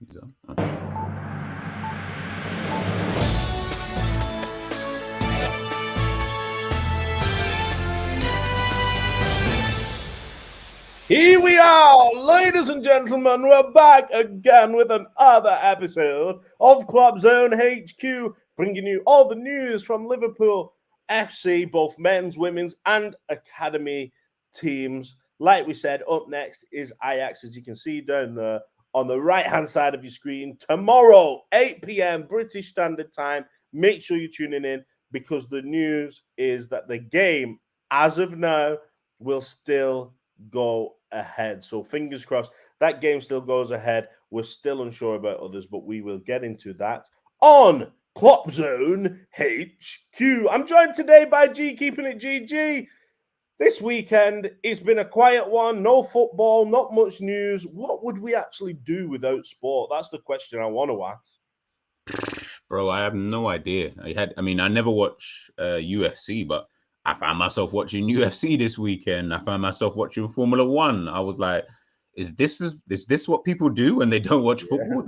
Here we are, ladies and gentlemen. We're back again with another episode of Kloppzone HQ, bringing you all the news from Liverpool FC, both men's, women's, and academy teams. Like we said, up next is Ajax, as you can see down there on the right-hand side of your screen. Tomorrow, 8 p.m. British Standard Time. Make sure you're tuning in because the news is that the game, as of now, will still go ahead. So fingers crossed that game still goes ahead. We're still unsure about others, but we will get into that on Kloppzone HQ. I'm joined today by Keepin it GG. This weekend, it's been a quiet one. No football, not much news. What would we actually do without sport? That's the question I want to ask. Bro, I have no idea. I never watch UFC, but I found myself watching UFC this weekend. I found myself watching Formula One. I was like, is this what people do when they don't watch football?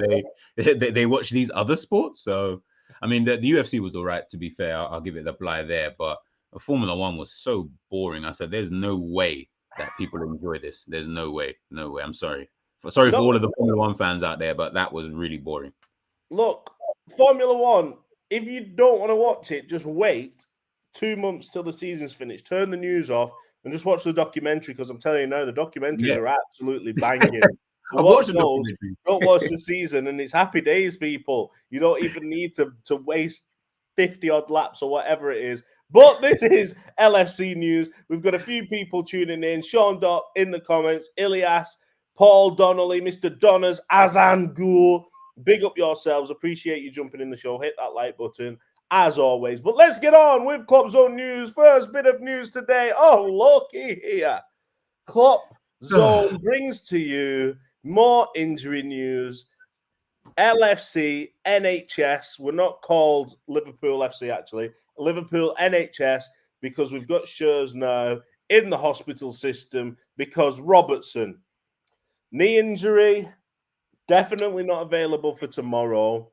They watch these other sports. So, I mean, the UFC was all right, to be fair. I'll give it the bly there. But Formula One was so boring. I said, there's no way that people enjoy this. There's no way. No way. I'm sorry. Sorry for all of the Formula One fans out there, but that was really boring. Look, Formula One, if you don't want to watch it, just wait 2 months till the season's finished. Turn the news off and just watch the documentary, because I'm telling you now, the documentaries are absolutely banging. I've watched the documentary. Don't watch the season, and it's happy days, people. You don't even need to waste 50-odd laps or whatever it is. But this is LFC news. We've got a few people tuning in. Sean Dock in the comments. Ilias, Paul Donnelly, Mr. Donners, Azan Ghoul. Big up yourselves. Appreciate you jumping in the show. Hit that like button, as always. But let's get on with Kloppzone news. First bit of news today. Oh, looky here. Kloppzone brings to you more injury news. LFC, NHS. We're not called Liverpool FC, actually. Liverpool NHS, because we've got Schurz now in the hospital system because Robertson. Knee injury, definitely not available for tomorrow.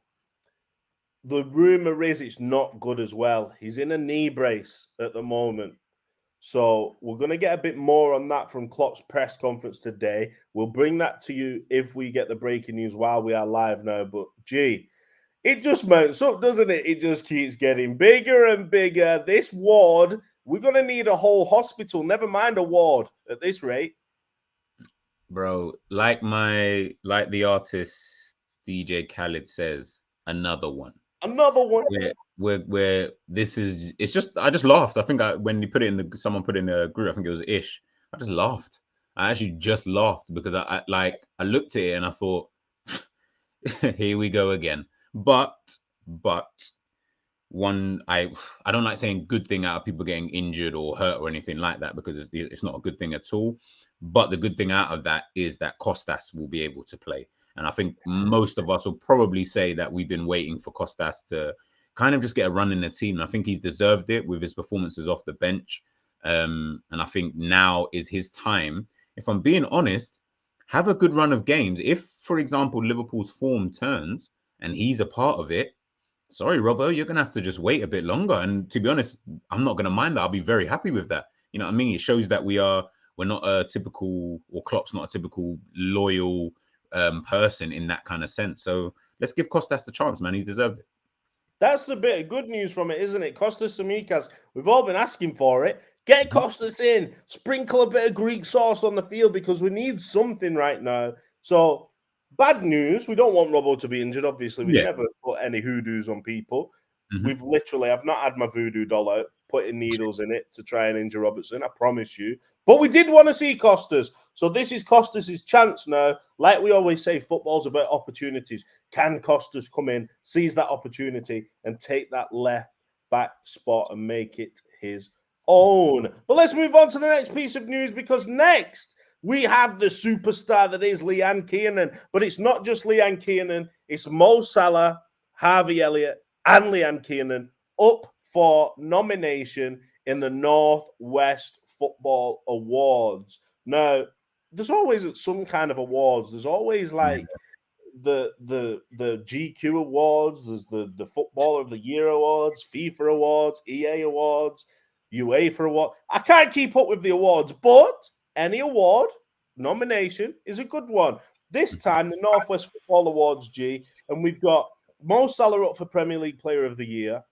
The rumor is it's not good as well. He's in a knee brace at the moment. So we're going to get a bit more on that from Klopp's press conference today. We'll bring that to you if we get the breaking news while we are live now. But, it just mounts up, doesn't it? It just keeps getting bigger and bigger. This ward, we're going to need a whole hospital, never mind a ward at this rate. Bro, like the artist DJ Khaled says, another one. Another one. Where this is, it's just, I just laughed. I think when you put it in someone put it in the group, I think it was Ish. I just laughed. I actually just laughed because I looked at it and I thought, here we go again. But one, I don't like saying good thing out of people getting injured or hurt or anything like that, because it's not a good thing at all. But the good thing out of that is that Kostas will be able to play. And I think most of us will probably say that we've been waiting for Kostas to kind of just get a run in the team. I think he's deserved it with his performances off the bench. And I think now is his time. If I'm being honest, have a good run of games. If, for example, Liverpool's form turns and he's a part of it, sorry, Robbo, you're going to have to just wait a bit longer. And to be honest, I'm not going to mind that. I'll be very happy with that. You know what I mean? It shows that we're not a typical, or Klopp's not a typical loyal person in that kind of sense. So let's give Kostas the chance, man. He's deserved it. That's the bit of good news from it, isn't it? Kostas Tsimikas, we've all been asking for it. Get Kostas in. Sprinkle a bit of Greek sauce on the field, because we need something right now. So, bad news. We don't want Robbo to be injured, obviously. We never put any hoodoos on people. I've not had my voodoo doll out, putting needles in it to try and injure Robertson, I promise you. But we did want to see Kostas. So this is Kostas' chance now. Like we always say, football's about opportunities. Can Kostas come in, seize that opportunity, and take that left back spot and make it his own? But let's move on to the next piece of news, because next we have the superstar that is Leanne Kiernan. But it's not just Leanne Kiernan. It's Mo Salah, Harvey Elliott, and Leanne Kiernan up for nomination in the Northwest Football Awards. Now, there's always some kind of awards. There's always like the GQ awards, there's the Footballer of the Year awards, FIFA awards, EA awards, UEFA award. I can't keep up with the awards, but any award nomination is a good one. This time, the Northwest Football Awards, G, and we've got Mo Salah up for Premier League Player of the Year.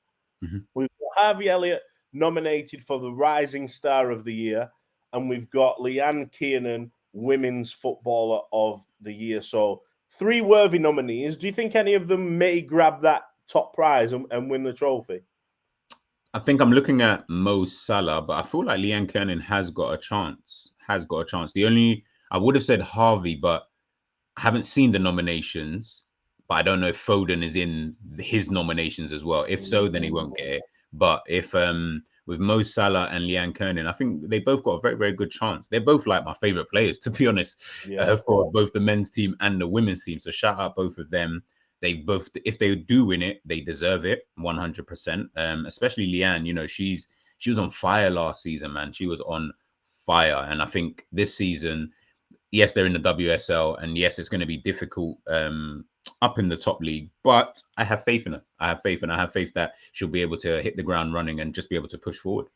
Mm-hmm. We've got Harvey Elliott nominated for the Rising Star of the Year, and we've got Leanne Kiernan Women's Footballer of the Year. So 3 worthy nominees. Do you think any of them may grab that top prize and win the trophy? I think I'm looking at Mo Salah, but I feel like Leanne Kiernan has got a chance. The only, I would have said Harvey, but I haven't seen the nominations. But I don't know if Foden is in his nominations as well. If so, then he won't get it. But if with Mo Salah and Leanne Kiernan, I think they both got a very, very good chance. They're both like my favorite players, to be honest, for both the men's team and the women's team. So shout out both of them. They both, if they do win it, they deserve it 100%. Especially Leanne, you know, she was on fire last season, man. She was on fire, and I think this season, yes, they're in the WSL, and yes, it's going to be difficult up in the top league, but I have faith in her. I have faith that she'll be able to hit the ground running and just be able to push forward.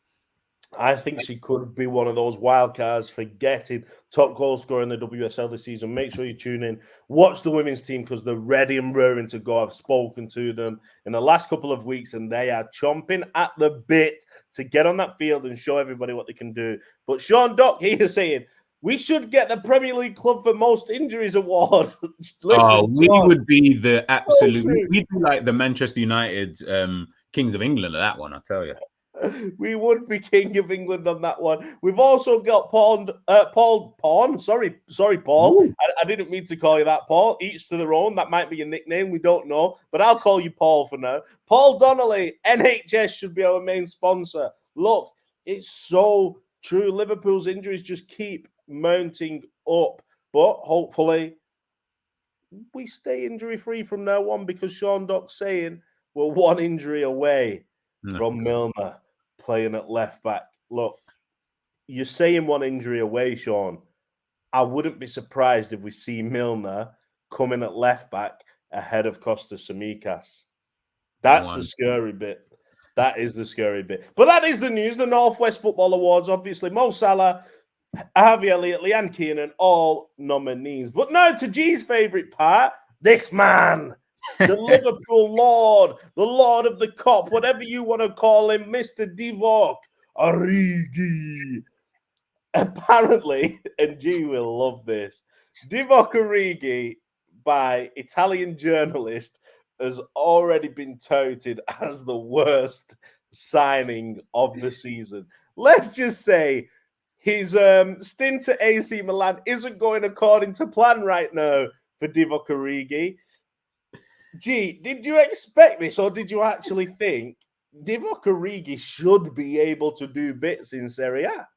I think she could be one of those wild cards for getting top goal scorer in the WSL this season. Make sure you tune in, watch the women's team because they're ready and raring to go. I've spoken to them in the last couple of weeks and they are chomping at the bit to get on that field and show everybody what they can do. But Sean Dock here saying, we should get the Premier League Club for Most Injuries award. Listen, we would be the absolute, we'd be like the Manchester United Kings of England at that one, I tell you. We would be King of England on that one. We've also got Paul. Sorry, Paul. I didn't mean to call you that, Paul. Each to their own. That might be a nickname. We don't know. But I'll call you Paul for now. Paul Donnelly, NHS should be our main sponsor. Look, it's so true. Liverpool's injuries just keep mounting up. But hopefully, we stay injury-free from now on because Sean Dock's saying we're one injury away from Milner playing at left back. Look, you're saying one injury away, Sean. I wouldn't be surprised if we see Milner coming at left back ahead of Costas Tsimikas. That's the scary bit. That is the scary bit. But that is the news. The Northwest Football Awards, obviously, Mo Salah, Harvey Elliott, Leanne Kiernan, all nominees. But now to G's favourite part, this man. The Liverpool Lord, the Lord of the Cop, whatever you want to call him, Mr. Divock Origi. Apparently, and G will love this, Divock Origi, by Italian journalist, has already been touted as the worst signing of the season. Let's just say his stint at AC Milan isn't going according to plan right now for Divock Origi. Gee, did you expect this, or did you actually think Divock Origi should be able to do bits in Serie A?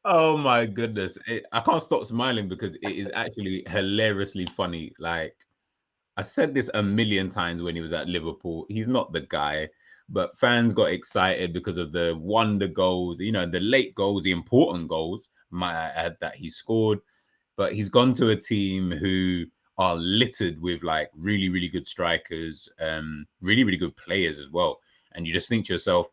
Oh my goodness. I can't stop smiling because it is actually hilariously funny. Like, I said this a million times when he was at Liverpool. He's not the guy, but fans got excited because of the wonder goals, you know, the late goals, the important goals, might I add, that he scored. But he's gone to a team who are littered with like really, really good strikers, really, really good players as well. And you just think to yourself,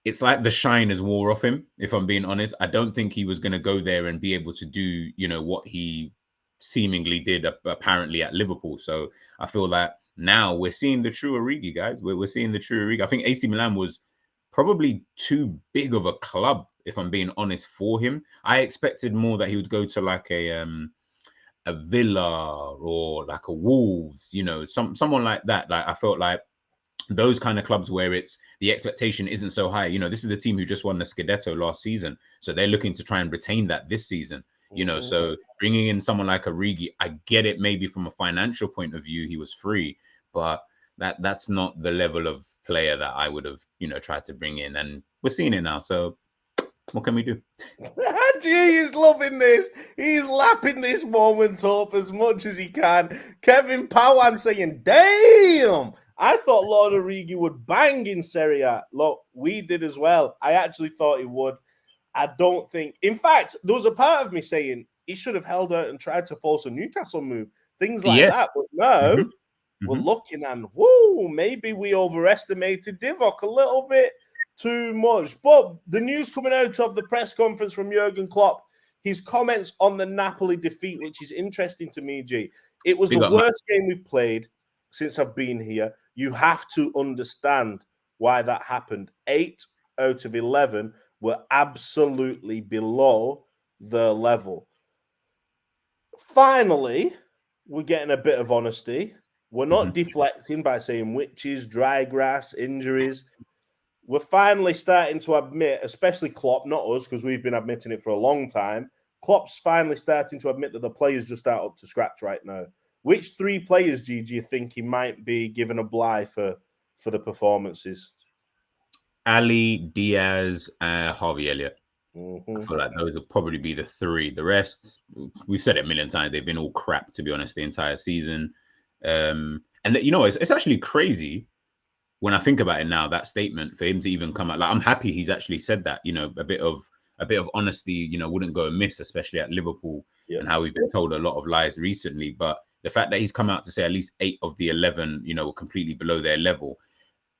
it's like the shine has wore off him, if I'm being honest. I don't think he was going to go there and be able to do, you know, what he seemingly did apparently at Liverpool. So I feel like now we're seeing the true Origi, guys. We're seeing the true Origi. I think AC Milan was probably too big of a club, if I'm being honest, for him. I expected more that he would go to like a Villa or like a Wolves, you know, someone like that. Like, I felt like those kind of clubs where it's the expectation isn't so high. You know, this is the team who just won the Scudetto last season, so they're looking to try and retain that this season. You know, so bringing in someone like Origi, I get it. Maybe from a financial point of view, he was free, but that's not the level of player that I would have, you know, tried to bring in. And we're seeing it now. So what can we do? Gee, he's loving this. He's lapping this moment up as much as he can. Kevin Pawan saying, damn, I thought Lord Origi would bang in Serie A. Look, we did as well. I actually thought he would. I don't think... In fact, there was a part of me saying, he should have held out and tried to force a Newcastle move, things like Yeah. that. But no, we're Mhm. looking and whoo, maybe we overestimated Divock a little bit too much. But the news coming out of the press conference from Jurgen Klopp, his comments on the Napoli defeat, which is interesting to me, G. It was Big the up, man. worst game we've played since I've been here. You have to understand why that happened. 8 out of 11 were absolutely below the level. Finally, we're getting a bit of honesty. We're not deflecting by saying witches, dry grass, injuries. We're finally starting to admit, especially Klopp, not us, because we've been admitting it for a long time. Klopp's finally starting to admit that the players just aren't up to scratch right now. Which 3 players, do you think he might be given a bly for the performances? Ali, Diaz, Harvey Elliott. I Mm-hmm. feel like those will probably be the 3. The rest, we've said it a million times, they've been all crap, to be honest, the entire season. And it's actually crazy when I think about it now, that statement for him to even come out. Like, I'm happy he's actually said that. A bit of honesty, wouldn't go amiss, especially at Liverpool and how we've been told a lot of lies recently. But the fact that he's come out to say at least 8 of the 11, were completely below their level.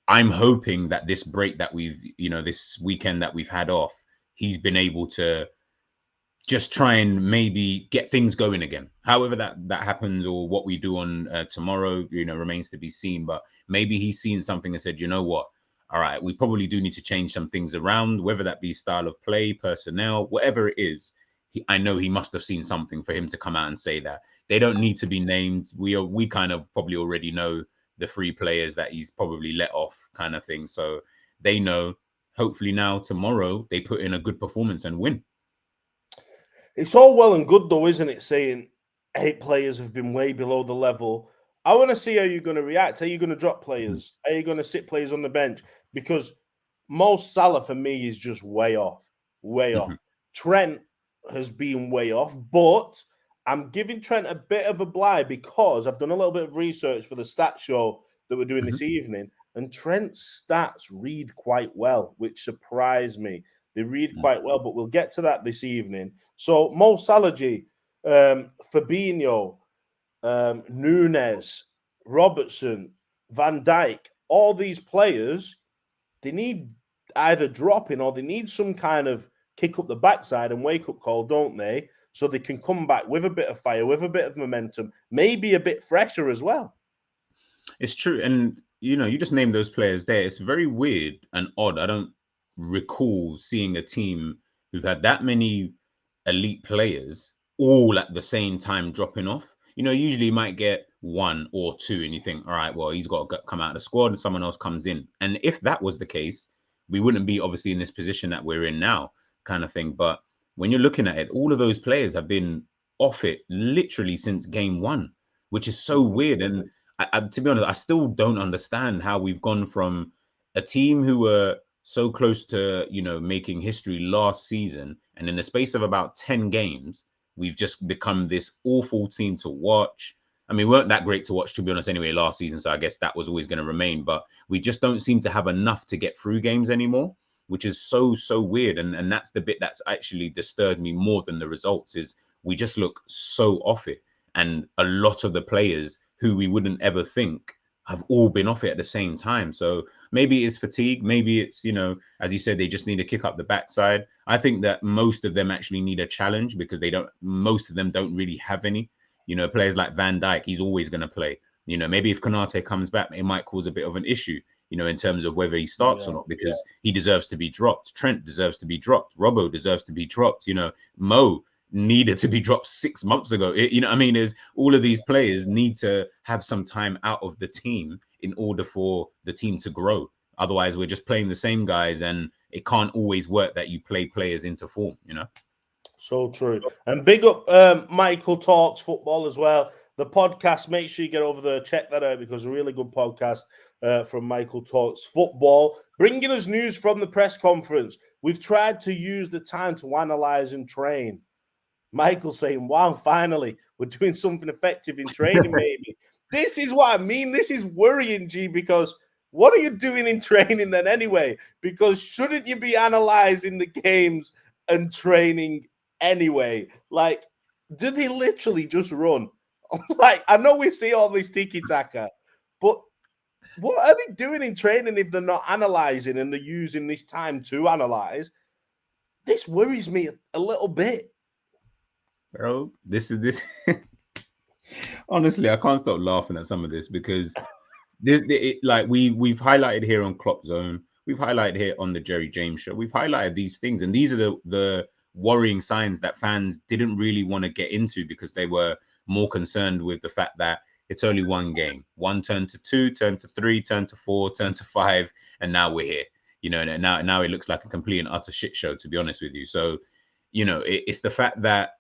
I'm hoping that this break that we've, this weekend that we've had off, he's been able to just try and maybe get things going again. However that happens, or what we do on tomorrow, remains to be seen. But maybe he's seen something and said, you know what? All right, we probably do need to change some things around, whether that be style of play, personnel, whatever it is. I know he must have seen something for him to come out and say that. They don't need to be named. We kind of probably already know the 3 players that he's probably let off, kind of thing. So they know. Hopefully now tomorrow they put in a good performance and win. It's all well and good, though, isn't it, saying 8 players have been way below the level. I want to see how you're going to react. Are you going to drop players? Are you going to sit players on the bench? Because Mo Salah, for me, is just way off. Way off. Trent has been way off, but I'm giving Trent a bit of a bly because I've done a little bit of research for the stat show that we're doing this evening, and Trent's stats read quite well, which surprised me. They read quite well, but we'll get to that this evening. So Mo Salah, Fabinho, Nunes, Robertson, Van Dijk, all these players, they need either dropping or they need some kind of kick up the backside and wake up call, don't they? So they can come back with a bit of fire, with a bit of momentum, maybe a bit fresher as well. It's true. And, you just named those players there. It's very weird and odd. I don't recall seeing a team who've had that many elite players all at the same time dropping off. Usually you might get 1 or 2 and you think, all right, well, he's got to come out of the squad and someone else comes in. And if that was the case, we wouldn't be obviously in this position that we're in now, kind of thing. But when you're looking at it, all of those players have been off it literally since game 1, which is so weird. And to be honest, I still don't understand how we've gone from a team who were so close to, making history last season, and in the space of about 10 games, we've just become this awful team to watch. I mean, we weren't that great to watch, to be honest, anyway, last season, so I guess that was always going to remain, but we just don't seem to have enough to get through games anymore, which is so weird. And that's the bit that's actually disturbed me more than the results, is we just look so off it. And a lot of the players who we wouldn't ever think have all been off it at the same time. So maybe it's fatigue. Maybe it's, as you said, they just need to kick up the backside. I think that most of them actually need a challenge because most of them don't really have any. Players like Van Dijk, he's always going to play. Maybe if Konate comes back, it might cause a bit of an issue, in terms of whether he starts or not, because he deserves to be dropped. Trent deserves to be dropped. Robbo deserves to be dropped. Mo needed to be dropped 6 months ago. Is all of these players need to have some time out of the team in order for the team to grow. Otherwise, we're just playing the same guys, and it can't always work that you play players into form. So true. And big up Michael Talks Football as well. The podcast, make sure you get over there, check that out, because a really good podcast from Michael Talks Football, bringing us news from the press conference. We've tried to use the time to analyze and train. Michael saying, wow, finally, we're doing something effective in training, maybe. This is what I mean. This is worrying, G, because what are you doing in training then anyway? Because shouldn't you be analyzing the games and training anyway? Like, do they literally just run? Like, I know we see all this tiki-taka, but what are they doing in training if they're not analysing and they're using this time to analyse? This worries me a little bit. Bro, this. Honestly, I can't stop laughing at some of this because like we've highlighted here on Kloppzone, we've highlighted here on the Jerry James show, we've highlighted these things, and these are the worrying signs that fans didn't really want to get into because they were more concerned with the fact that it's only one game, one turn to two, turn to three, turn to four, turn to five, and now we're here. You know, and now it looks like a complete and utter shit show, to be honest with you. So, you know, it's the fact that,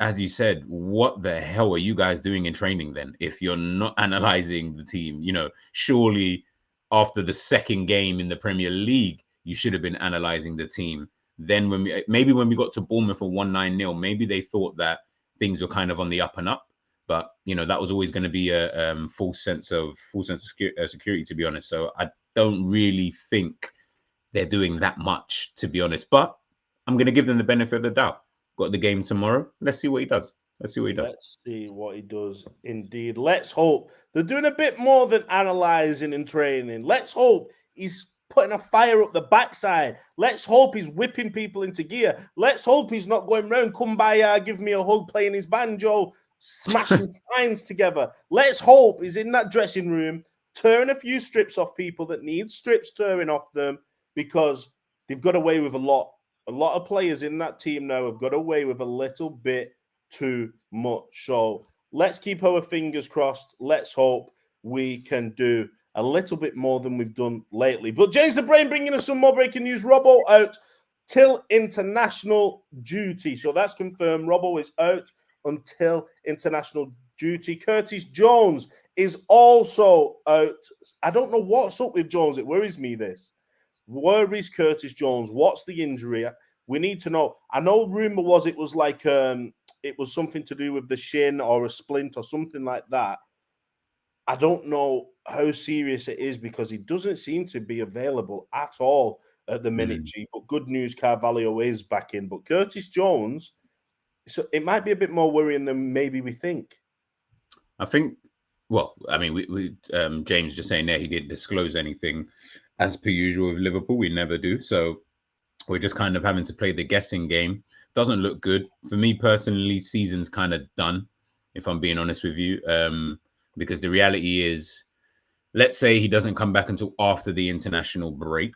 as you said, what the hell are you guys doing in training then? If you're not analyzing the team, you know, surely after the second game in the Premier League, you should have been analyzing the team. Then when we got to Bournemouth for 1-9-0, maybe they thought that things were kind of on the up and up. But you know, that was always going to be a false sense of security, to be honest. So I don't really think they're doing that much, to be honest. But I'm going to give them the benefit of the doubt. Got the game tomorrow. Let's see what he does. Let's see what he does. Let's see what he does. Indeed. Let's hope they're doing a bit more than analysing and training. Let's hope he's putting a fire up the backside. Let's hope he's whipping people into gear. Let's hope he's not going round, come by, give me a hug, playing his banjo, smashing signs together. Let's hope he's in that dressing room, tearing a few strips off people that need strips tearing off them, because they've got away with a lot. A lot of players in that team now have got away with a little bit too much. So let's keep our fingers crossed. Let's hope we can do a little bit more than we've done lately. But James the Brain bringing us some more breaking news. Robbo out till international duty. So that's confirmed. Robbo is out until international duty. Curtis Jones is also out. I don't know what's up with Jones. It worries me, this. Where is Curtis Jones? What's the injury? We need to know. I know rumor was it was like it was something to do with the shin or a splint or something like that. I don't know how serious it is because he doesn't seem to be available at all at the minute, G. But good news, Carvalho is back in. But Curtis Jones, so it might be a bit more worrying than maybe we think. I think, well, I mean, we James just saying there he didn't disclose anything. As per usual with Liverpool, we never do. So we're just kind of having to play the guessing game. Doesn't look good. For me personally, season's kind of done, if I'm being honest with you. Because the reality is, let's say he doesn't come back until after the international break.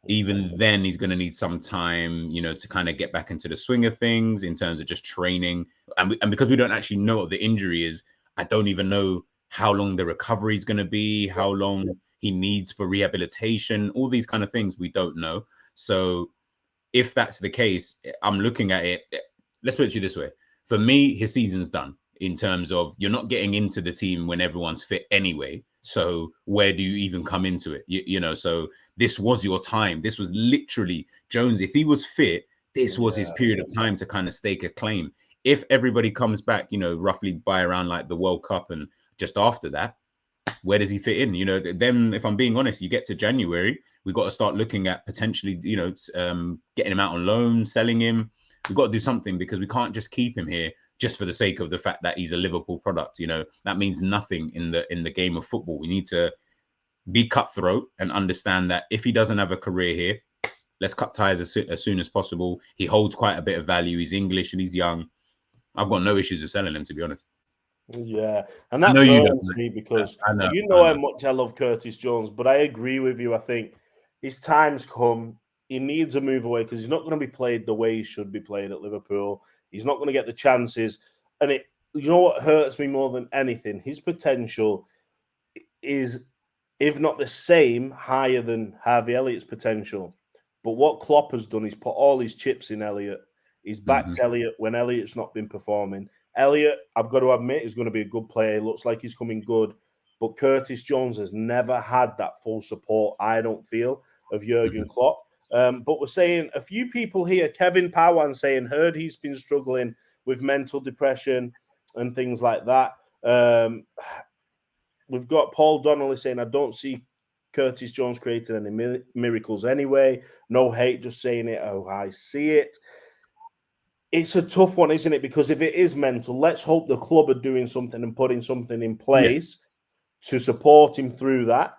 Even then, he's going to need some time, you know, to kind of get back into the swing of things in terms of just training. And because we don't actually know what the injury is, I don't even know how long the recovery is going to be, how long he needs for rehabilitation, all these kind of things we don't know. So if that's the case, I'm looking at it. Let's put it to you this way. For me, his season's done in terms of you're not getting into the team when everyone's fit anyway. So where do you even come into it? You know, so this was your time. This was literally Jones. If he was fit, this was his period of time to kind of stake a claim. If everybody comes back, you know, roughly by around like the World Cup and just after that, where does he fit in? You know, then if I'm being honest, you get to January, we've got to start looking at potentially, you know, getting him out on loan, selling him. We've got to do something because we can't just keep him here just for the sake of the fact that he's a Liverpool product. You know, that means nothing in the game of football. We need to be cutthroat and understand that if he doesn't have a career here, let's cut ties as soon as possible. He holds quite a bit of value. He's English and he's young. I've got no issues with selling him, to be honest. Yeah, and that burns me because you know how much I love Curtis Jones, but I agree with you. I think his time's come. He needs a move away because he's not going to be played the way he should be played at Liverpool. He's not going to get the chances. And you know what hurts me more than anything? His potential is, if not the same, higher than Harvey Elliott's potential. But what Klopp has done is put all his chips in Elliott. He's backed Elliott when Elliott's not been performing. Elliott, I've got to admit, is going to be a good player. He looks like he's coming good. But Curtis Jones has never had that full support, I don't feel, of Jurgen Klopp. But we're saying a few people here, Kevin Powan saying, heard he's been struggling with mental depression and things like that. We've got Paul Donnelly saying, I don't see Curtis Jones creating any miracles anyway. No hate, just saying it how I see it. It's a tough one, isn't it? Because if it is mental, let's hope the club are doing something and putting something in place to support him through that.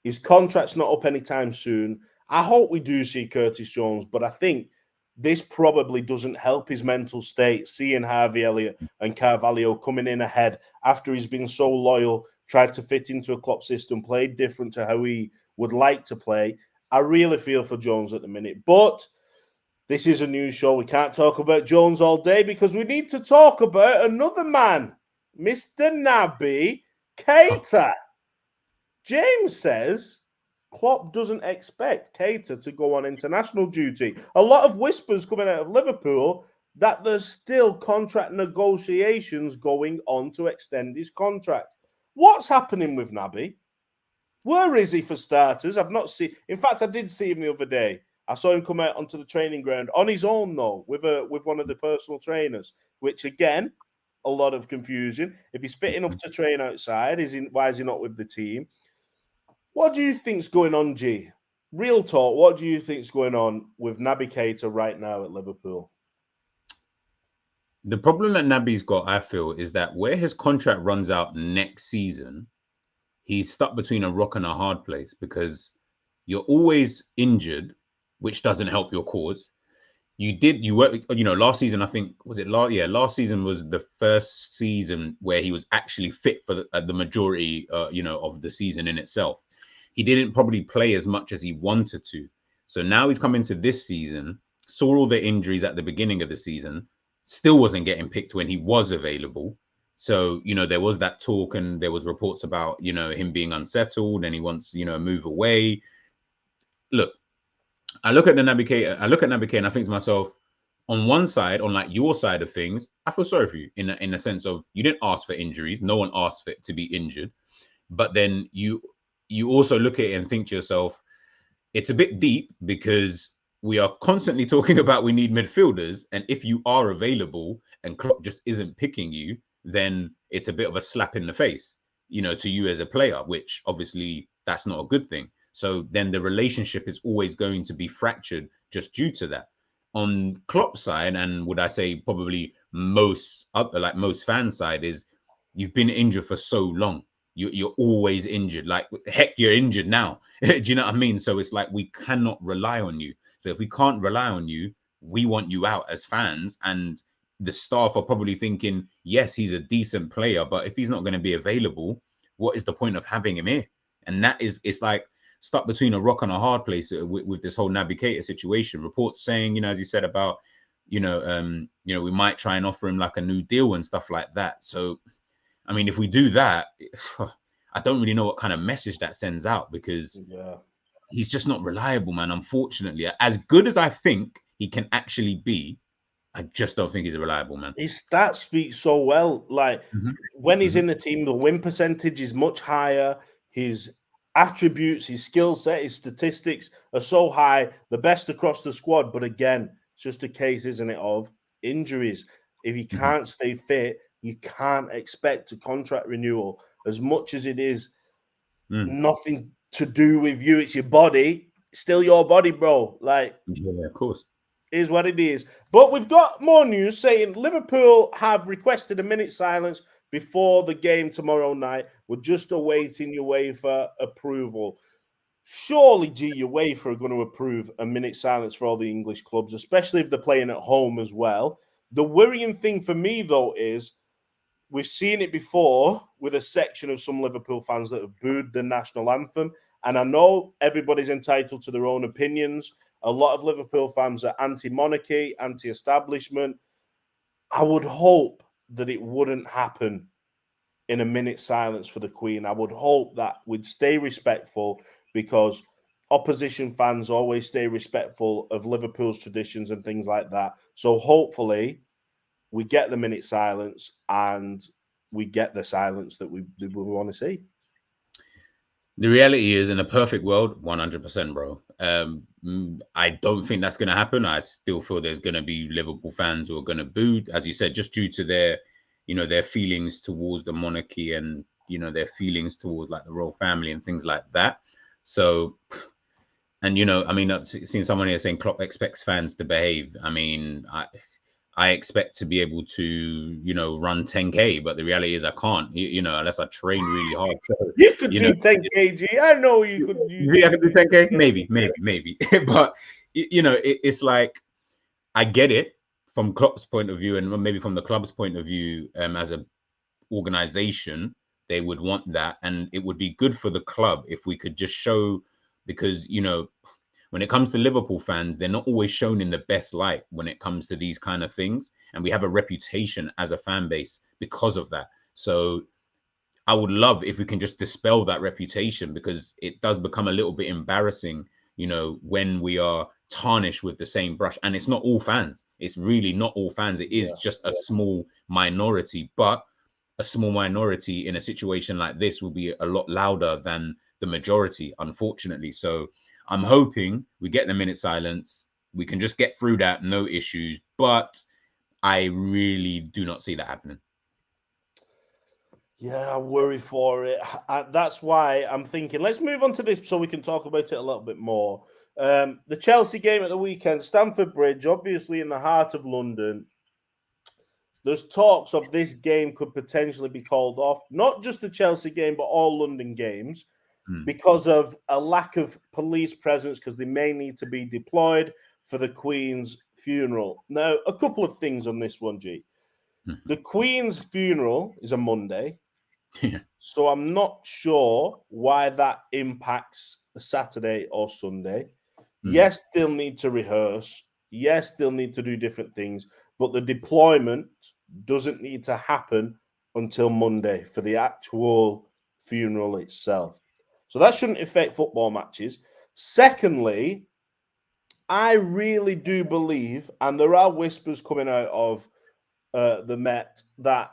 His contract's not up anytime soon. I hope we do see Curtis Jones, but I think this probably doesn't help his mental state, seeing Harvey Elliott and Carvalho coming in ahead after he's been so loyal, tried to fit into a Klopp system, played different to how he would like to play. I really feel for Jones at the minute. But this is a news show. We can't talk about Jones all day because we need to talk about another man, Mr. Naby Keita. James says Klopp doesn't expect Keita to go on international duty. A lot of whispers coming out of Liverpool that there's still contract negotiations going on to extend his contract. What's happening with Naby? Where is he for starters? I've not seen. In fact, I did see him the other day. I saw him come out onto the training ground on his own, though, with one of the personal trainers, which again, a lot of confusion. If he's fit enough to train outside, why is he not with the team? What do you think's going on, G? Real talk, what do you think's going on with Naby Keita right now at Liverpool? The problem that Naby's got, I feel, is that where his contract runs out next season, he's stuck between a rock and a hard place because you're always injured, which doesn't help your cause. Last season, I think, last season was the first season where he was actually fit for the majority, of the season in itself. He didn't probably play as much as he wanted to. So now he's come into this season, saw all the injuries at the beginning of the season, still wasn't getting picked when he was available. So, there was that talk and there was reports about, him being unsettled and he wants, a move away. Look, I look at Naby Keita and I think to myself, on one side, on like your side of things, I feel sorry for you in a sense of you didn't ask for injuries. No one asked for it to be injured. But then you also look at it and think to yourself, it's a bit deep because we are constantly talking about we need midfielders. And if you are available and Klopp just isn't picking you, then it's a bit of a slap in the face, to you as a player, which obviously that's not a good thing. So then the relationship is always going to be fractured just due to that. On Klopp's side, and would I say probably most fan side, is you've been injured for so long. You're always injured. Like, heck, you're injured now. Do you know what I mean? So it's like we cannot rely on you. So if we can't rely on you, we want you out as fans. And the staff are probably thinking, yes, he's a decent player, but if he's not going to be available, what is the point of having him here? And it's like stuck between a rock and a hard place with this whole Naby Keita situation. Reports saying, as you said about, we might try and offer him like a new deal and stuff like that. So, I mean, if we do that, I don't really know what kind of message that sends out because he's just not reliable, man. Unfortunately, as good as I think he can actually be, I just don't think he's a reliable man. His stats speak so well. Like when he's in the team, the win percentage is much higher. His attributes, his skill set, his statistics are so high, the best across the squad. But again, it's just a case, isn't it, of injuries. If he can't stay fit, you can't expect a contract renewal. As much as it is nothing to do with you, it's your body, still your body, bro. Like, yeah, of course. Is what it is. But we've got more news saying Liverpool have requested a minute silence before the game tomorrow night. We're just awaiting UEFA approval. Surely, UEFA are going to approve a minute silence for all the English clubs, especially if they're playing at home as well. The worrying thing for me, though, is we've seen it before with a section of some Liverpool fans that have booed the national anthem. And I know everybody's entitled to their own opinions. A lot of Liverpool fans are anti-monarchy, anti-establishment. I would hope that it wouldn't happen in a minute silence for the Queen. I would hope that we'd stay respectful because opposition fans always stay respectful of Liverpool's traditions and things like that. So hopefully we get the minute silence and we get the silence that we want to see. The reality is, in a perfect world, 100%, bro. I don't think that's going to happen. I still feel there's going to be Liverpool fans who are going to boo, as you said, just due to their, their feelings towards the monarchy and, their feelings towards like the royal family and things like that. So, and, I mean, I've seen someone here saying Klopp expects fans to behave. I mean, I expect to be able to, run 10K, but the reality is I can't, unless I train really hard. So, You could you do know, 10 kg. I know you could. you think I could do 10K? Maybe. But it's like I get it from Klopp's point of view, and maybe from the club's point of view, as a organization, they would want that, and it would be good for the club if we could just show, because when it comes to Liverpool fans, they're not always shown in the best light when it comes to these kind of things, and we have a reputation as a fan base because of that. So I would love if we can just dispel that reputation, because it does become a little bit embarrassing, when we are tarnished with the same brush. And it's not all fans. It's really not all fans. It is just a small minority, but a small minority in a situation like this will be a lot louder than the majority, unfortunately. So I'm hoping we get the minute silence. We can just get through that, no issues. But I really do not see that happening. Yeah, I worry for it. That's why I'm thinking, let's move on to this so we can talk about it a little bit more. The Chelsea game at the weekend, Stamford Bridge, obviously in the heart of London. There's talks of this game could potentially be called off, not just the Chelsea game, but all London games, because of a lack of police presence, because they may need to be deployed for the Queen's funeral. Now, a couple of things on this one, G. The Queen's funeral is a Monday. So I'm not sure why that impacts a Saturday or Sunday. Yes, they'll need to rehearse. Yes, they'll need to do different things, but the deployment doesn't need to happen until Monday for the actual funeral itself. So that shouldn't affect football matches. Secondly, I really do believe, and there are whispers coming out of the Met, that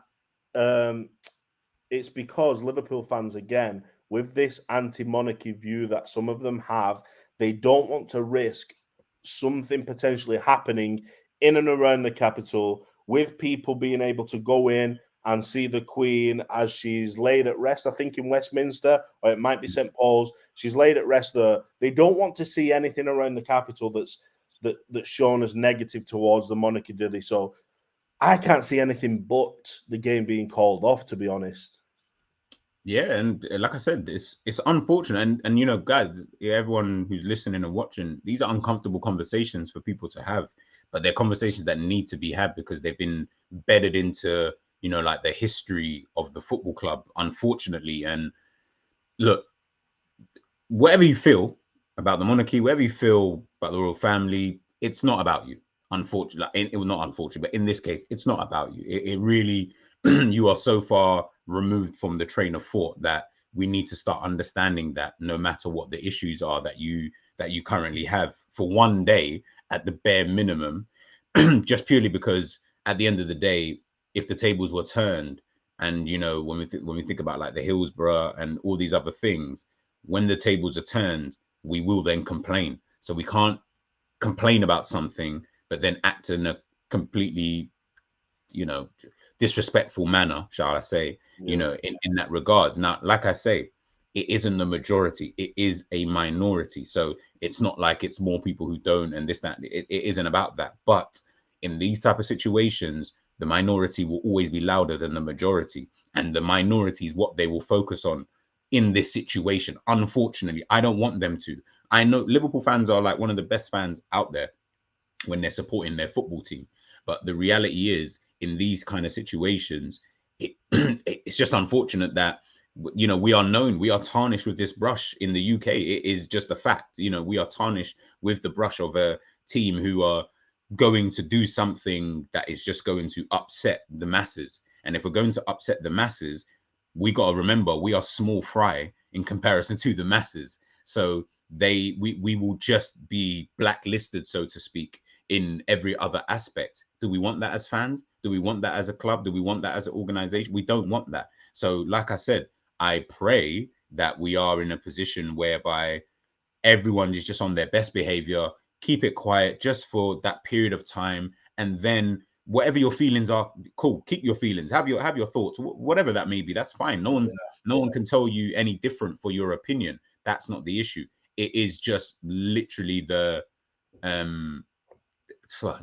it's because Liverpool fans, again, with this anti-monarchy view that some of them have, they don't want to risk something potentially happening in and around the capital, with people being able to go in and see the Queen as she's laid at rest, I think in Westminster, or it might be St. Paul's. She's laid at rest there. They don't want to see anything around the capital that's shown as negative towards the monarchy, do they? So I can't see anything but the game being called off, to be honest. Yeah, and like I said, it's unfortunate, and guys, everyone who's listening and watching, these are uncomfortable conversations for people to have, but they're conversations that need to be had because they've been bedded into, like the history of the football club, unfortunately. And look, whatever you feel about the monarchy, whatever you feel about the royal family, it's not about you. Unfortunately, it was not unfortunate, but in this case, it's not about you. It really, you are so far removed from the train of thought that we need to start understanding that no matter what the issues are that you currently have, for one day at the bare minimum, just purely because at the end of the day, if the tables were turned, and when we think about like the Hillsborough and all these other things, when the tables are turned, we will then complain. So we can't complain about something but then act in a completely disrespectful manner, shall I say, in that regard. Now, like I say, it isn't the majority, it is a minority. So it's not like it's more people who don't and this, that. It isn't about that. But in these type of situations, the minority will always be louder than the majority, and the minority is what they will focus on in this situation. Unfortunately, I don't want them to. I know Liverpool fans are like one of the best fans out there when they're supporting their football team, but the reality is, in these kind of situations, it's just unfortunate that we are known, we are tarnished with this brush in the UK. It is just a fact. We are tarnished with the brush of a team who are going to do something that is just going to upset the masses. And if we're going to upset the masses, we got to remember we are small fry in comparison to the masses. So we will just be blacklisted, so to speak, in every other aspect. Do we want that as fans? Do we want that as a club? Do we want that as an organization? We don't want that. So like I said, I pray that we are in a position whereby everyone is just on their best behavior, keep it quiet just for that period of time, and then whatever your feelings are, cool, keep your feelings, have your thoughts, whatever that may be, that's fine. No one can tell you any different for your opinion. That's not the issue. It is just literally the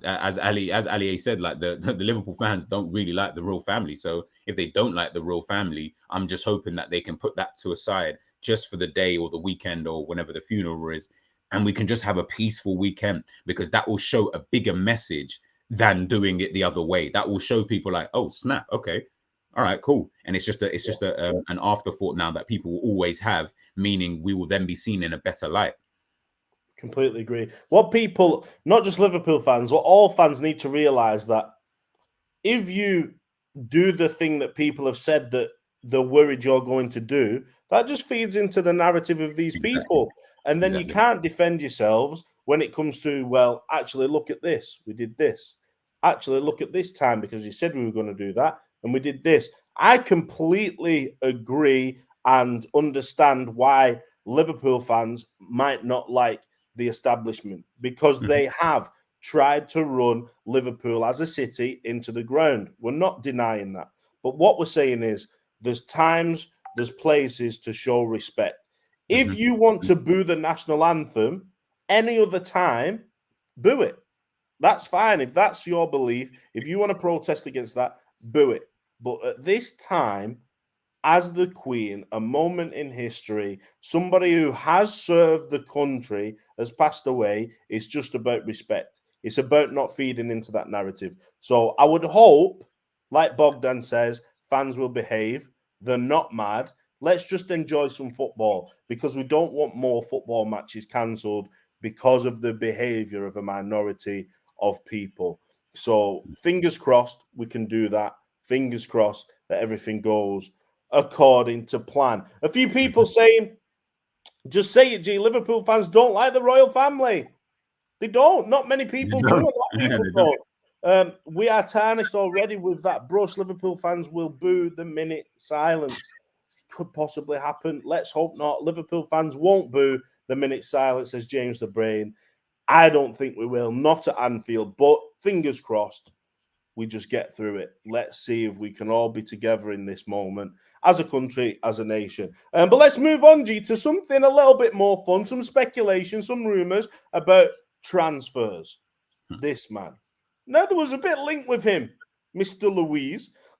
as Ali said, like the Liverpool fans don't really like the royal family. So if they don't like the royal family, I'm just hoping that they can put that to a side just for the day or the weekend or whenever the funeral is, and we can just have a peaceful weekend, because that will show a bigger message than doing it the other way. That will show people like, oh snap, okay, all right, cool. And it's just an afterthought now that people will always have, meaning we will then be seen in a better light. Completely agree. What people, not just Liverpool fans, what all fans need to realise, that if you do the thing that people have said that they're worried you're going to do, that just feeds into the narrative of these people. And then you can't defend yourselves when it comes to, well, actually, look at this. We did this. Actually, look at this time, because you said we were going to do that and we did this. I completely agree and understand why Liverpool fans might not like the establishment, because they have tried to run Liverpool as a city into the ground. We're not denying that. But what we're saying is there's times, there's places to show respect. If you want to boo the national anthem any other time, boo it. That's fine. If that's your belief, if you want to protest against that, boo it. But at this time, as the Queen, a moment in history, somebody who has served the country has passed away, it's just about respect. It's about not feeding into that narrative. So I would hope, like Bogdan says, fans will behave. They're not mad. Let's just enjoy some football, because we don't want more football matches cancelled because of the behaviour of a minority of people. So fingers crossed we can do that. Fingers crossed that everything goes according to plan. A few people saying, just say it, G, Liverpool fans don't like the royal family. They don't. Not many people do. A lot of people don't. We are tarnished already with that brush. Liverpool fans will boo the minute silence. Could possibly happen. Let's hope not. Liverpool fans won't boo the minute silence, says James the Brain. I don't think we will. Not at Anfield, but fingers crossed we just get through it. Let's see if we can all be together in this moment as a country, as a nation. But let's move on, G, to something a little bit more fun, some speculation, some rumours about transfers. This man. Now, there was a bit linked with him, Mr.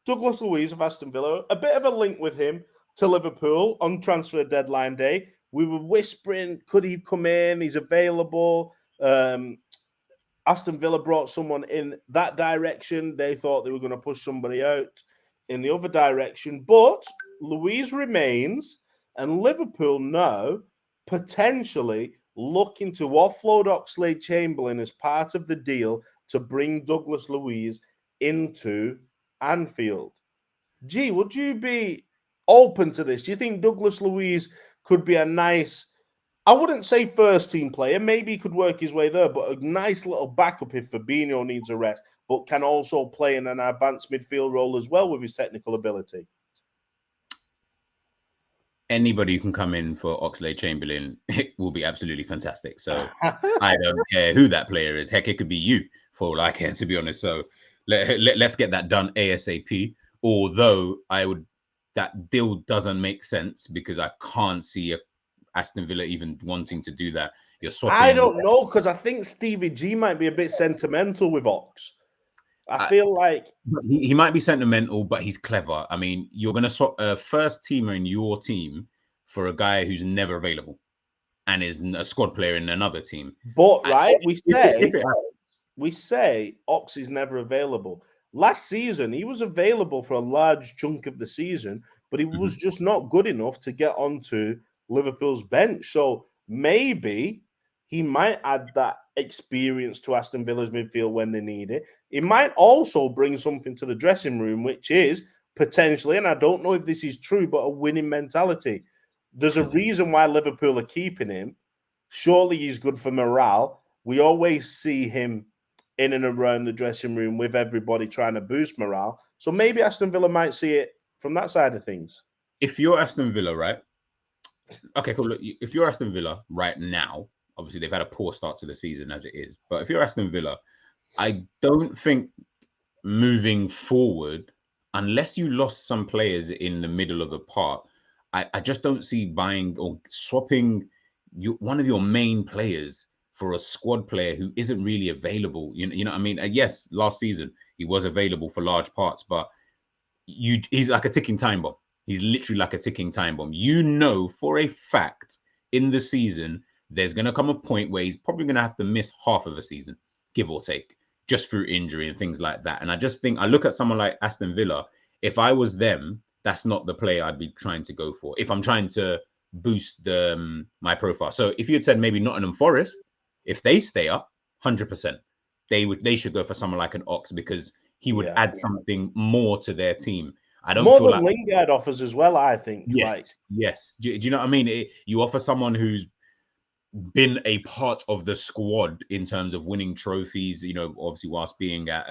Douglas Luiz of Aston Villa, a bit of a link with him to Liverpool on transfer deadline day. We were whispering, could he come in? He's available. Aston Villa brought someone in that direction. They thought they were going to push somebody out in the other direction. But Luiz remains, and Liverpool now potentially looking to offload Oxlade-Chamberlain as part of the deal to bring Douglas Luiz into Anfield. Gee, would you be open to this? Do you think Douglas Luiz could be a nice, I wouldn't say first team player, maybe he could work his way there, but a nice little backup if Fabinho needs a rest, but can also play in an advanced midfield role as well with his technical ability? Anybody who can come in for Oxlade-Chamberlain will be absolutely fantastic. So I don't care who that player is. Heck, it could be you for all I care, to be honest. So let's get that done ASAP. Although that deal doesn't make sense, because I can't see Aston Villa even wanting to do that. You're swapping. I don't know, because I think Stevie G might be a bit sentimental with Ox. I feel like he might be sentimental, but he's clever. I mean, you're going to swap a first teamer in your team for a guy who's never available and is a squad player in another team. But right, we say Ox is never available. Last season, he was available for a large chunk of the season, but he was just not good enough to get onto Liverpool's bench. So maybe he might add that experience to Aston Villa's midfield when they need it. He might also bring something to the dressing room, which is potentially, and I don't know if this is true, but a winning mentality. There's a reason why Liverpool are keeping him. Surely he's good for morale. We always see him in and around the dressing room with everybody trying to boost morale. So maybe Aston Villa might see it from that side of things. If you're Aston Villa, right? Okay, cool. Look, if you're Aston Villa right now, obviously they've had a poor start to the season as it is. But if you're Aston Villa, I don't think moving forward, unless you lost some players in the middle of the part, I just don't see buying or swapping one of your main players for a squad player who isn't really available. You know what I mean? Yes, last season he was available for large parts, but he's like a ticking time bomb. He's literally like a ticking time bomb. You know for a fact in the season there's going to come a point where he's probably going to have to miss half of a season, give or take, just through injury and things like that. And I just think I look at someone like Aston Villa. If I was them, that's not the player I'd be trying to go for if I'm trying to boost my profile. So if you had said maybe Nottingham Forest, if they stay up, 100%, they should go for someone like an Ox because he would add something more to their team. I don't more feel than like Lingard offers as well. I think. Yes. Do you know what I mean? You offer someone who's been a part of the squad in terms of winning trophies. You know, obviously whilst being at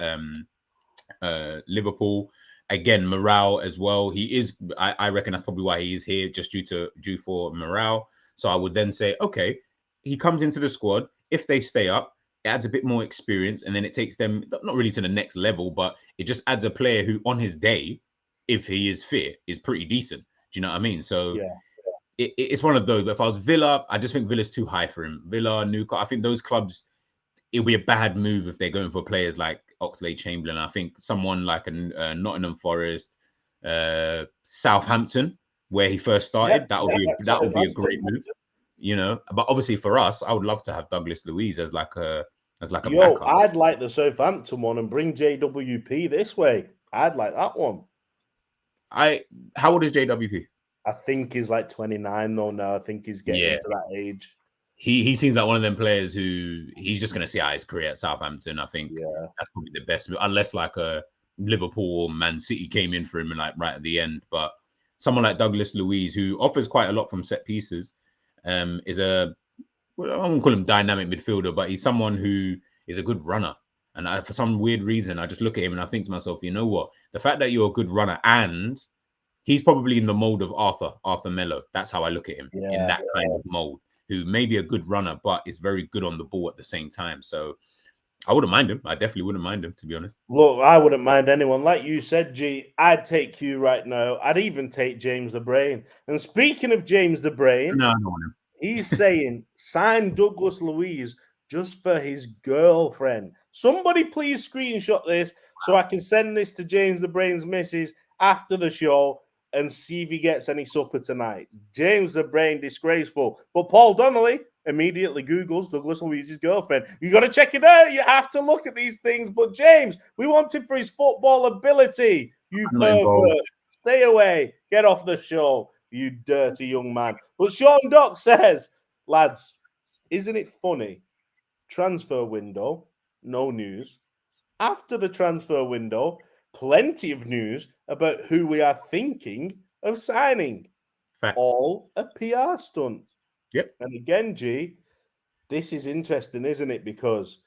Liverpool. Again, morale as well. He is. I reckon that's probably why he is here, just due for morale. So I would then say, okay, he comes into the squad. If they stay up, it adds a bit more experience, and then it takes them not really to the next level, but it just adds a player who, on his day, if he is fit, is pretty decent. Do you know what I mean? So it's one of those. But if I was Villa, I just think Villa's too high for him. Villa, Newcastle, I think those clubs, it'll be a bad move if they're going for players like Oxlade-Chamberlain. I think someone like a Nottingham Forest, Southampton, where he first started, that would be a great move. You know, but obviously for us, I would love to have Douglas Luiz as like a backup. I'd like the Southampton one and bring JWP this way. I'd like that one. How old is JWP? I think he's like 29 though now. I think he's getting into that age. He seems like one of them players who he's just going to see out his career at Southampton. I think that's probably the best, unless like a Liverpool or Man City came in for him and like right at the end. But someone like Douglas Luiz, who offers quite a lot from set pieces, is I won't call him dynamic midfielder, but he's someone who is a good runner. And for some weird reason, I just look at him and I think to myself, you know what? The fact that you're a good runner, and he's probably in the mold of Arthur Melo. That's how I look at him, in that kind of mold. Who may be a good runner, but is very good on the ball at the same time. So I wouldn't mind him. I definitely wouldn't mind him, to be honest. Look, I wouldn't mind anyone. Like you said, G, I'd take you right now. I'd even take James the Brain. And speaking of James the Brain, no, I don't want him. He's saying sign Douglas Luiz just for his girlfriend. Somebody please screenshot this so I can send this to James the Brain's missus after the show and see if he gets any supper tonight. James the Brain, disgraceful. But Paul Donnelly immediately Googles Douglas Luiz's girlfriend. You got to check it out. You have to look at these things. But James, we want him for his football ability. You pervert. Stay away. Get off the show, you dirty young man. But Sean Dock says, lads, isn't it funny? Transfer window, no news. After the transfer window, plenty of news about who we are thinking of signing. Facts. All a PR stunt. Yep. And again, G, this is interesting, isn't it? Because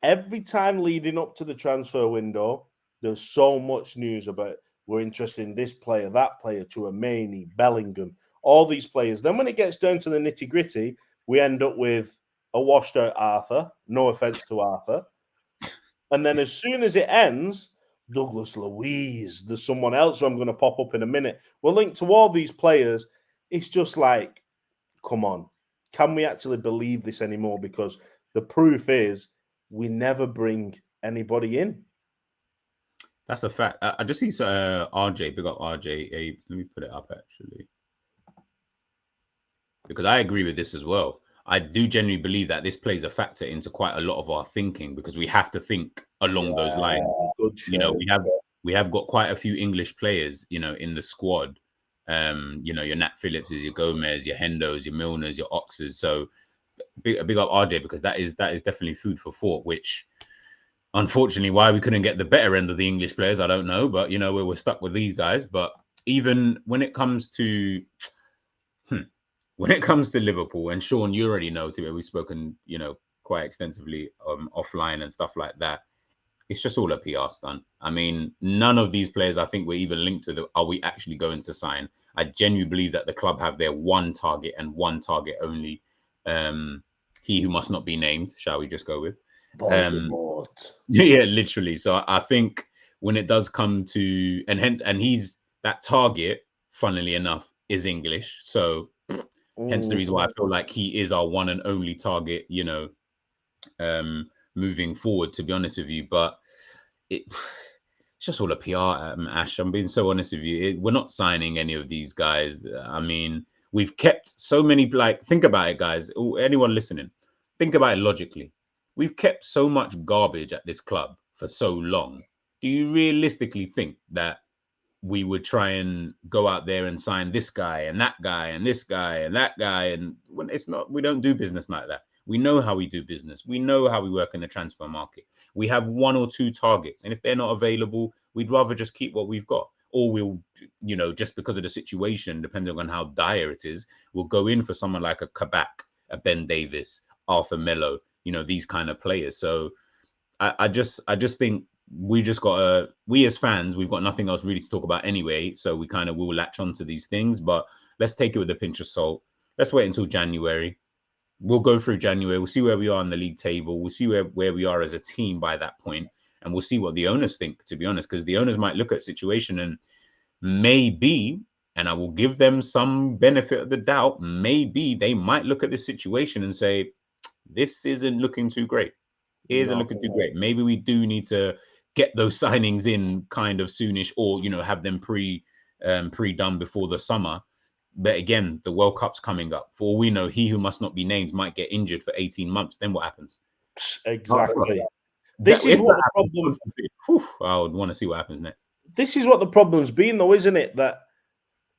every time leading up to the transfer window, there's so much news about we're interested in this player, that player, Tchouaméni, Bellingham, all these players. Then when it gets down to the nitty-gritty, we end up with a washed-out Arthur. No offense to Arthur. And then as soon as it ends, Douglas Luiz, there's someone else who I'm going to pop up in a minute. We're linked to all these players. It's just like, come on. Can we actually believe this anymore? Because the proof is we never bring anybody in. That's a fact. I just see RJ, big up RJ. Let me put it up actually. Because I agree with this as well. I do genuinely believe that this plays a factor into quite a lot of our thinking because we have to think along those lines. You know, we have got quite a few English players, you know, in the squad. You know, your Nat Phillipses, your Gomez, your Hendos, your Milners, your Oxes. So big up RJ because that is definitely food for thought, which unfortunately why we couldn't get the better end of the English players, I don't know. But you know, we're stuck with these guys. But even when it comes to Liverpool, and Sean, you already know too, we've spoken, you know, quite extensively offline and stuff like that. It's just all a PR stunt. I mean, none of these players I think we're even linked to are we actually going to sign. I genuinely believe that the club have their one target and one target only. He who must not be named, shall we just go with? Yeah, literally. So I think when it does come to, and he's that target, funnily enough, is English. So hence the reason why I feel like he is our one and only target, you know, moving forward, to be honest with you. But it's just all a PR, Ash. I'm being so honest with you. We're not signing any of these guys. I mean, we've kept so many, like, think about it, guys. Anyone listening, think about it logically. We've kept so much garbage at this club for so long. Do you realistically think that we would try and go out there and sign this guy and that guy and this guy and that guy? And when it's not, we don't do business like that. We know how we do business. We know how we work in the transfer market. We have one or two targets, and if they're not available, we'd rather just keep what we've got. Or we'll, just because of the situation, depending on how dire it is, we'll go in for someone like a Kabak, a Ben Davis, Arthur Melo, these kind of players. So I just think we as fans, we've got nothing else really to talk about anyway. So we kind of will latch onto these things, but let's take it with a pinch of salt. Let's wait until January. We'll go through January. We'll see where we are on the league table. We'll see where we are as a team by that point, and we'll see what the owners think, to be honest, because the owners might look at the situation and maybe, and I will give them some benefit of the doubt, maybe they might look at this situation and say, this isn't looking too great. It isn't looking too great. Maybe we do need to get those signings in kind of soonish, or have them pre-done before the summer. But again, the World Cup's coming up. For all we know, he who must not be named might get injured for 18 months. Then what happens? Exactly. This is what the problem. I would want to see what happens next. This is what the problem's been, though, isn't it? That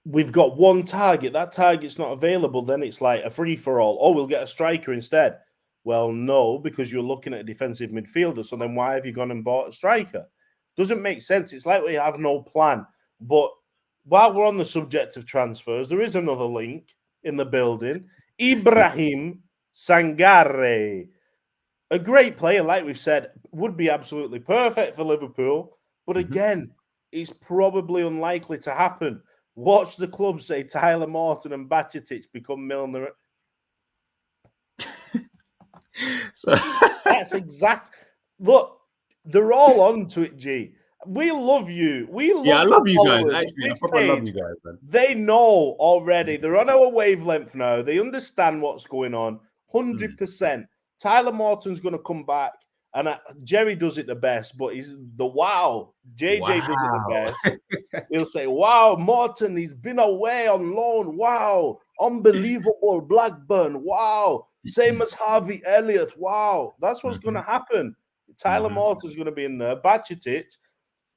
we've got one target. That target's not available. Then it's like a free-for-all. Oh, we'll get a striker instead. Well, no, because you're looking at a defensive midfielder. So then why have you gone and bought a striker? Doesn't make sense. It's like we have no plan. But while we're on the subject of transfers, there is another link in the building. Ibrahim Sangare. A great player, like we've said, would be absolutely perfect for Liverpool. But again, it's probably unlikely to happen. Watch the club say Tyler Morton and Bajcetic become Milner. So that's exact. Look, they're all onto it, G. We love you. I love you guys. Actually, I probably love you guys, man. They know already. They're on our wavelength now. They understand what's going on. 100%. Tyler Morton's going to come back, and Jerry does it the best. But he's the wow. JJ does it the best. He'll say, "Wow, Morton. He's been away on loan. Wow, unbelievable. Blackburn. Wow, same as Harvey Elliott. Wow, that's what's going to happen." Tyler Morton's going to be in there. Bajcetic.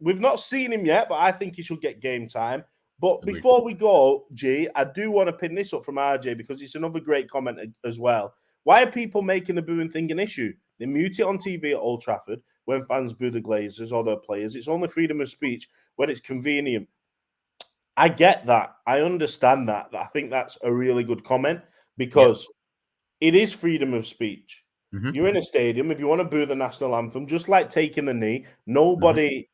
We've not seen him yet, but I think he should get game time. But before we go, G, I do want to pin this up from RJ because it's another great comment as well. Why are people making the booing thing an issue? They mute it on TV at Old Trafford when fans boo the Glazers or their players. It's only freedom of speech when it's convenient. I get that. I understand that. I think that's a really good comment because it is freedom of speech. You're in a stadium. If you want to boo the national anthem, just like taking the knee, nobody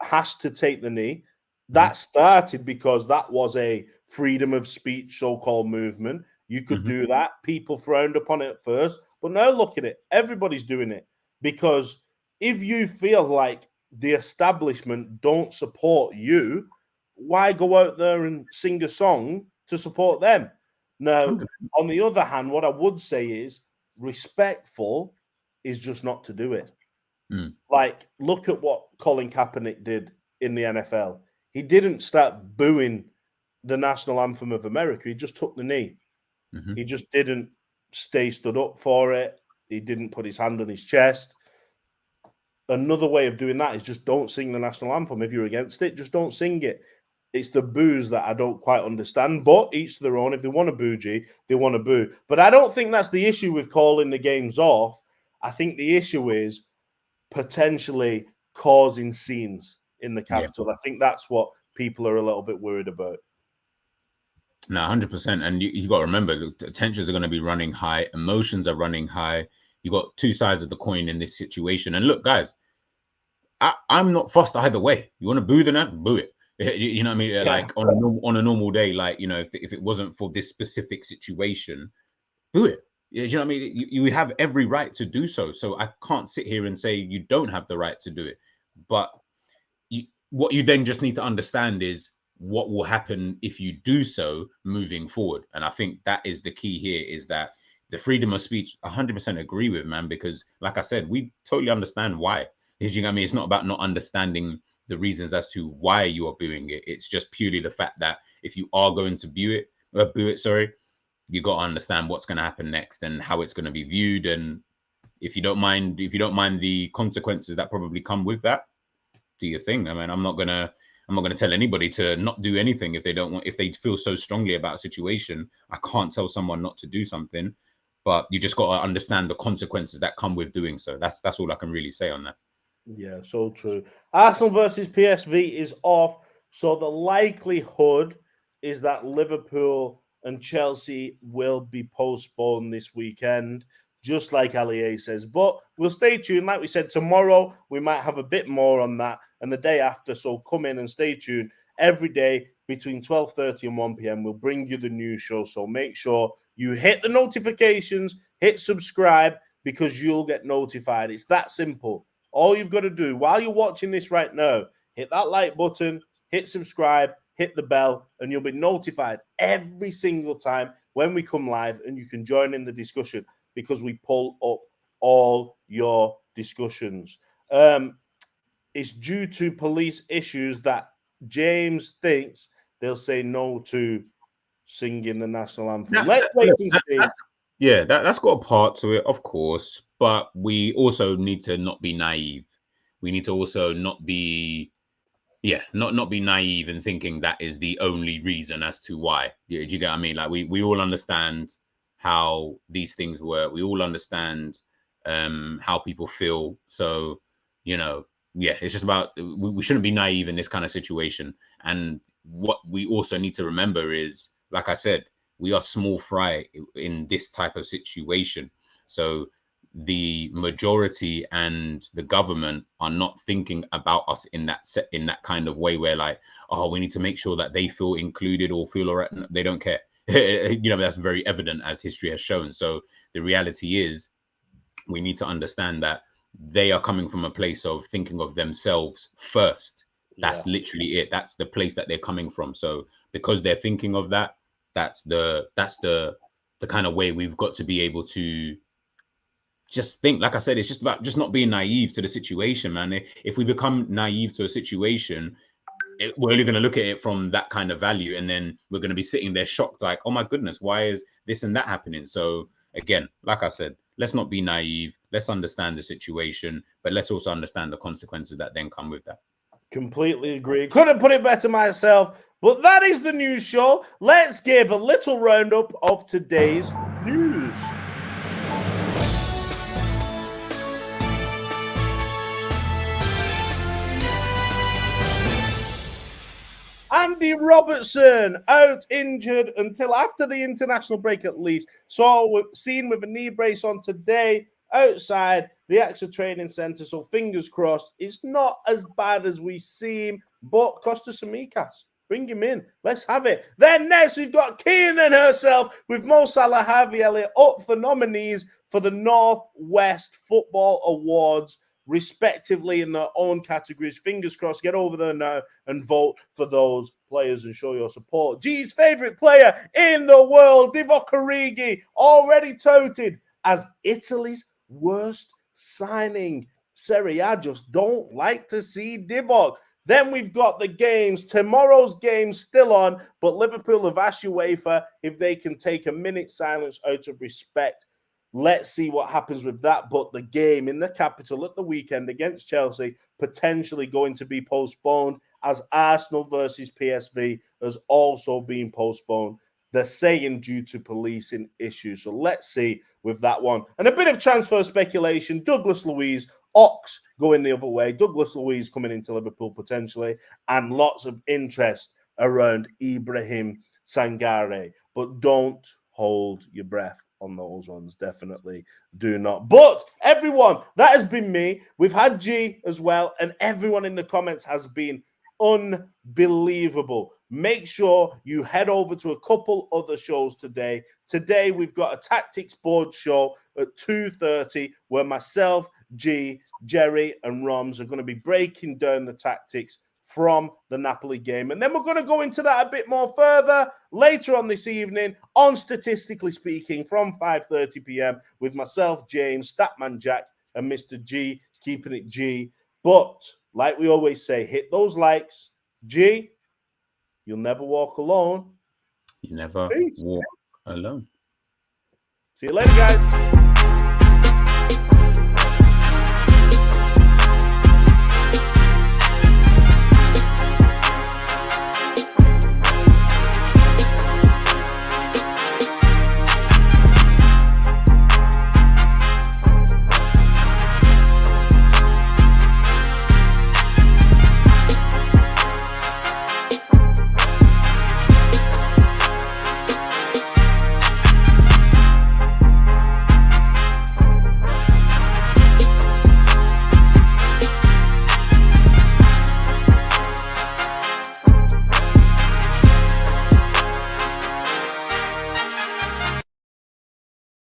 has to take the knee. That started because that was a freedom of speech so-called movement. You could do that. People frowned upon it at first, but now look at it. Everybody's doing it because if you feel like the establishment don't support you, why go out there and sing a song to support them? Now, on the other hand, what I would say is respectful is just not to do it. Like, look at what Colin Kaepernick did in the NFL. He didn't start booing the national anthem of America. He just took the knee. He just didn't stay stood up for it. He didn't put his hand on his chest. Another way of doing that is just don't sing the national anthem. If you're against it, just don't sing it. It's the boos that I don't quite understand, but each to their own. If they want to boo, G, they want to boo. But I don't think that's the issue with calling the games off. I think the issue is potentially causing scenes in the capital. I think that's what people are a little bit worried about. No, 100%. And you got to remember, the tensions are going to be running high. Emotions are running high. You got two sides of the coin in this situation. And look, guys, I'm not fussed either way. You want to boo the national, boo it. You know what I mean? Like on a normal day, like, if it wasn't for this specific situation, boo it. You know what I mean? You have every right to do so. So I can't sit here and say you don't have the right to do it. But what you then just need to understand is what will happen if you do so moving forward. And I think that is the key here, is that the freedom of speech, 100% agree with, man, because like I said, we totally understand why. You know what I mean? It's not about not understanding the reasons as to why you are booing it. It's just purely the fact that if you are going to boo it, sorry, you got to understand what's going to happen next and how it's going to be viewed. And if you don't mind the consequences that probably come with that, do your thing. I mean, I'm not gonna tell anybody to not do anything if they don't want, if they feel so strongly about a situation. I can't tell someone not to do something, but you just got to understand the consequences that come with doing so. That's all I can really say on that. Yeah, so true. Arsenal versus PSV is off, so the likelihood is that Liverpool and Chelsea will be postponed this weekend, just like Allier says. But we'll stay tuned. Like we said, tomorrow we might have a bit more on that, and the day after. So come in and stay tuned every day between 12:30 and 1 p.m. We'll bring you the news show. So make sure you hit the notifications, hit subscribe, because you'll get notified. It's that simple. All you've got to do while you're watching this right now, hit that like button, hit subscribe, hit the bell, and you'll be notified every single time when we come live, and you can join in the discussion because we pull up all your discussions. It's due to police issues that James thinks they'll say no to singing the national anthem. Let's wait and see. Yeah, that's got a part to it, of course, but we also need to not be naive. We need to also not be, not be naive and thinking that is the only reason as to why. Do you get what I mean? Like we all understand how these things work. We all understand how people feel. So, it's just about we shouldn't be naive in this kind of situation. And what we also need to remember is, like I said, we are small fry in this type of situation. So the majority and the government are not thinking about us in that kind of way where like, oh, we need to make sure that they feel included or feel all right. They don't care. That's very evident as history has shown. So the reality is we need to understand that they are coming from a place of thinking of themselves first. That's literally it. That's the place that they're coming from. So because they're thinking of that, that's the kind of way we've got to be able to just think. Like I said, it's just about just not being naive to the situation, man. If we become naive to a situation, we're only going to look at it from that kind of value, and then we're going to be sitting there shocked, like, oh my goodness, why is this and that happening? So again, like I said, let's not be naive. Let's understand the situation, but let's also understand the consequences that then come with that. Completely agree. Couldn't put it better myself. But that is the news show. Let's give a little roundup of today's news. Andy Robertson out injured until after the international break at least. So we're seen with a knee brace on today outside the AXA training centre. So fingers crossed. It's not as bad as we seem, but Costa Samikas. Bring him in. Let's have it. Then next, we've got Keepin herself with Mo Salah, Harvey Elliott up for nominees for the Northwest Football Awards, respectively, in their own categories. Fingers crossed. Get over there now and vote for those players and show your support. G's favourite player in the world, Divock Origi, already touted as Italy's worst signing. Serie A just don't like to see Divock. Then we've got the games. Tomorrow's game still on, but Liverpool have asked UEFA if they can take a minute silence out of respect. Let's see what happens with that. But the game in the capital at the weekend against Chelsea potentially going to be postponed, as Arsenal versus PSV has also been postponed. They're saying due to policing issues. So let's see with that one. And a bit of transfer speculation. Douglas Luiz, Ox going the other way. Douglas Luiz coming into Liverpool potentially. And lots of interest around Ibrahim Sangare. But don't hold your breath on those ones. Definitely do not. But everyone, that has been me. We've had G as well. And everyone in the comments has been unbelievable. Make sure you head over to a couple other shows today. Today, we've got a tactics board show at 2:30 where myself, G, Jerry, and Roms are going to be breaking down the tactics from the Napoli game. And then we're going to go into that a bit more further later on this evening on Statistically Speaking from 5:30 p.m. with myself, James, Statman Jack, and Mr. G, keeping it G. But like we always say, hit those likes. G, you'll never walk alone. You never walk alone. See you later, guys.